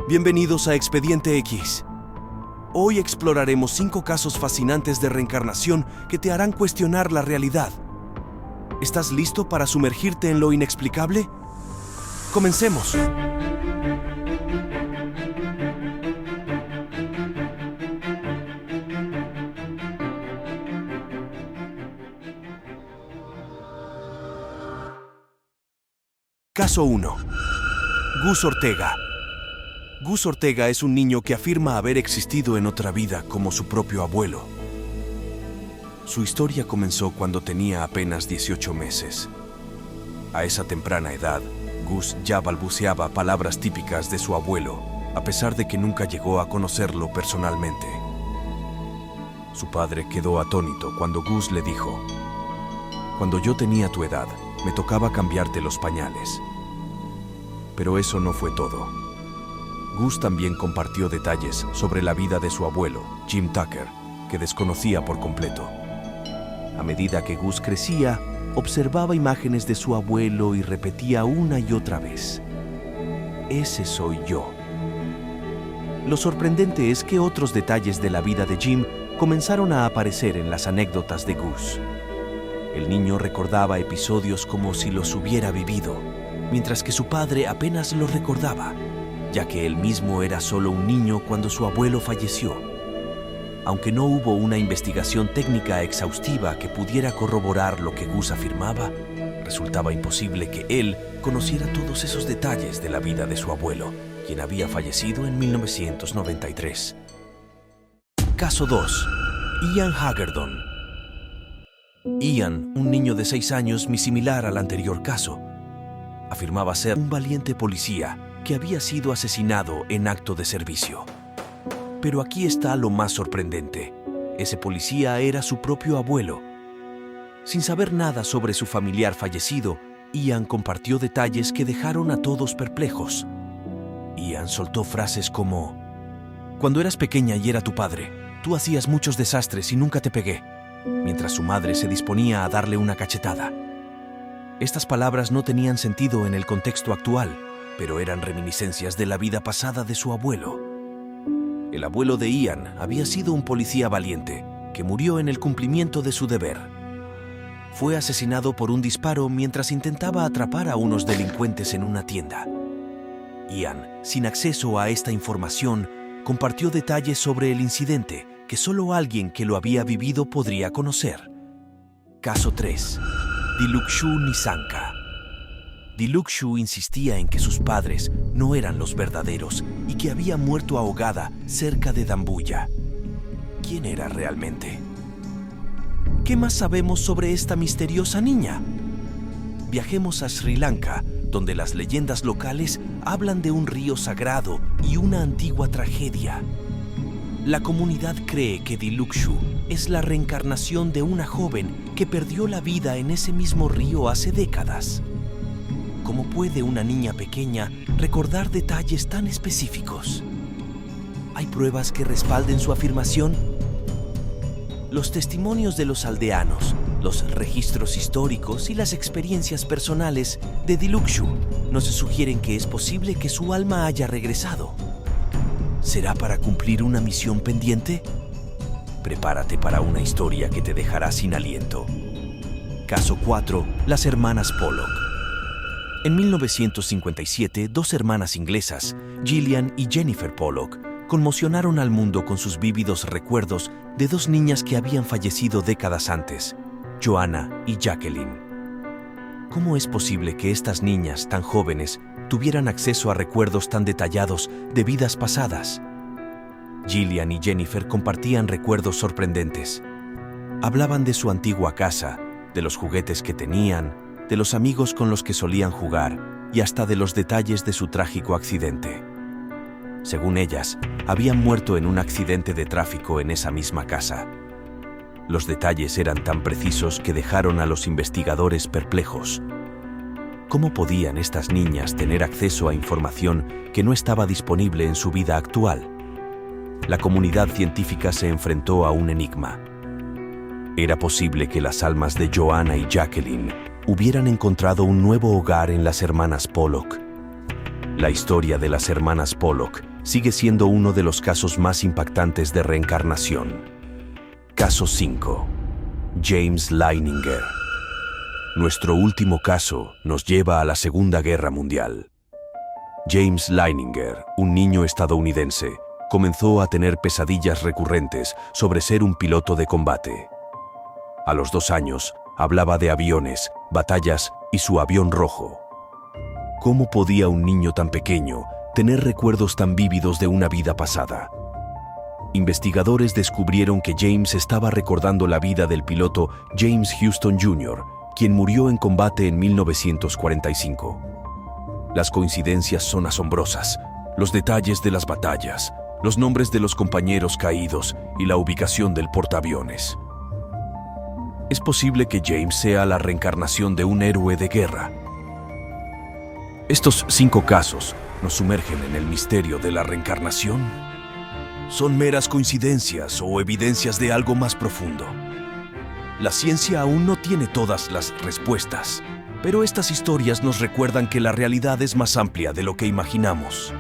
Bienvenidos a Expediente X. Hoy exploraremos 5 casos fascinantes de reencarnación que te harán cuestionar la realidad. ¿Estás listo para sumergirte en lo inexplicable? ¡Comencemos! Caso 1. Gus Ortega. Gus Ortega es un niño que afirma haber existido en otra vida como su propio abuelo. Su historia comenzó cuando tenía apenas 18 meses. A esa temprana edad, Gus ya balbuceaba palabras típicas de su abuelo, a pesar de que nunca llegó a conocerlo personalmente. Su padre quedó atónito cuando Gus le dijo: «Cuando yo tenía tu edad, me tocaba cambiarte los pañales». Pero eso no fue todo. Gus también compartió detalles sobre la vida de su abuelo, Jim Tucker, que desconocía por completo. A medida que Gus crecía, observaba imágenes de su abuelo y repetía una y otra vez: «Ese soy yo». Lo sorprendente es que otros detalles de la vida de Jim comenzaron a aparecer en las anécdotas de Gus. El niño recordaba episodios como si los hubiera vivido, mientras que su padre apenas los recordaba, ya que él mismo era solo un niño cuando su abuelo falleció. Aunque no hubo una investigación técnica exhaustiva que pudiera corroborar lo que Gus afirmaba, resultaba imposible que él conociera todos esos detalles de la vida de su abuelo, quien había fallecido en 1993. Caso 2. Ian Hagerdon. Ian, un niño de 6 años muy similar al anterior caso, afirmaba ser un valiente policía que había sido asesinado en acto de servicio. Pero aquí está lo más sorprendente. Ese policía era su propio abuelo. Sin saber nada sobre su familiar fallecido, Ian compartió detalles que dejaron a todos perplejos. Ian soltó frases como: «Cuando eras pequeña y era tu padre, tú hacías muchos desastres y nunca te pegué», mientras su madre se disponía a darle una cachetada. Estas palabras no tenían sentido en el contexto actual, pero eran reminiscencias de la vida pasada de su abuelo. El abuelo de Ian había sido un policía valiente que murió en el cumplimiento de su deber. Fue asesinado por un disparo mientras intentaba atrapar a unos delincuentes en una tienda. Ian, sin acceso a esta información, compartió detalles sobre el incidente que solo alguien que lo había vivido podría conocer. Caso 3. Dilukshu Nissanka. Dilukshu insistía en que sus padres no eran los verdaderos y que había muerto ahogada cerca de Dambulla. ¿Quién era realmente? ¿Qué más sabemos sobre esta misteriosa niña? Viajemos a Sri Lanka, donde las leyendas locales hablan de un río sagrado y una antigua tragedia. La comunidad cree que Dilukshu es la reencarnación de una joven que perdió la vida en ese mismo río hace décadas. ¿Cómo puede una niña pequeña recordar detalles tan específicos? ¿Hay pruebas que respalden su afirmación? Los testimonios de los aldeanos, los registros históricos y las experiencias personales de Dilukshu nos sugieren que es posible que su alma haya regresado. ¿Será para cumplir una misión pendiente? Prepárate para una historia que te dejará sin aliento. Caso 4. Las hermanas Pollock. En 1957, 2 hermanas inglesas, Gillian y Jennifer Pollock, conmocionaron al mundo con sus vívidos recuerdos de 2 niñas que habían fallecido décadas antes, Joanna y Jacqueline. ¿Cómo es posible que estas niñas tan jóvenes tuvieran acceso a recuerdos tan detallados de vidas pasadas? Gillian y Jennifer compartían recuerdos sorprendentes. Hablaban de su antigua casa, de los juguetes que tenían, de los amigos con los que solían jugar y hasta de los detalles de su trágico accidente. Según ellas, habían muerto en un accidente de tráfico en esa misma casa. Los detalles eran tan precisos que dejaron a los investigadores perplejos. ¿Cómo podían estas niñas tener acceso a información que no estaba disponible en su vida actual? La comunidad científica se enfrentó a un enigma. ¿Era posible que las almas de Joanna y Jacqueline hubieran encontrado un nuevo hogar en las hermanas Pollock? La historia de las hermanas Pollock sigue siendo uno de los casos más impactantes de reencarnación. Caso 5. James Leininger. Nuestro último caso nos lleva a la Segunda Guerra Mundial. James Leininger, un niño estadounidense, comenzó a tener pesadillas recurrentes sobre ser un piloto de combate. A los 2 años, hablaba de aviones, batallas y su avión rojo. ¿Cómo podía un niño tan pequeño tener recuerdos tan vívidos de una vida pasada? Investigadores descubrieron que James estaba recordando la vida del piloto James Houston Jr., quien murió en combate en 1945. Las coincidencias son asombrosas. Los detalles de las batallas, los nombres de los compañeros caídos y la ubicación del portaaviones. ¿Es posible que James sea la reencarnación de un héroe de guerra? Estos 5 casos nos sumergen en el misterio de la reencarnación. ¿Son meras coincidencias o evidencias de algo más profundo? La ciencia aún no tiene todas las respuestas, pero estas historias nos recuerdan que la realidad es más amplia de lo que imaginamos.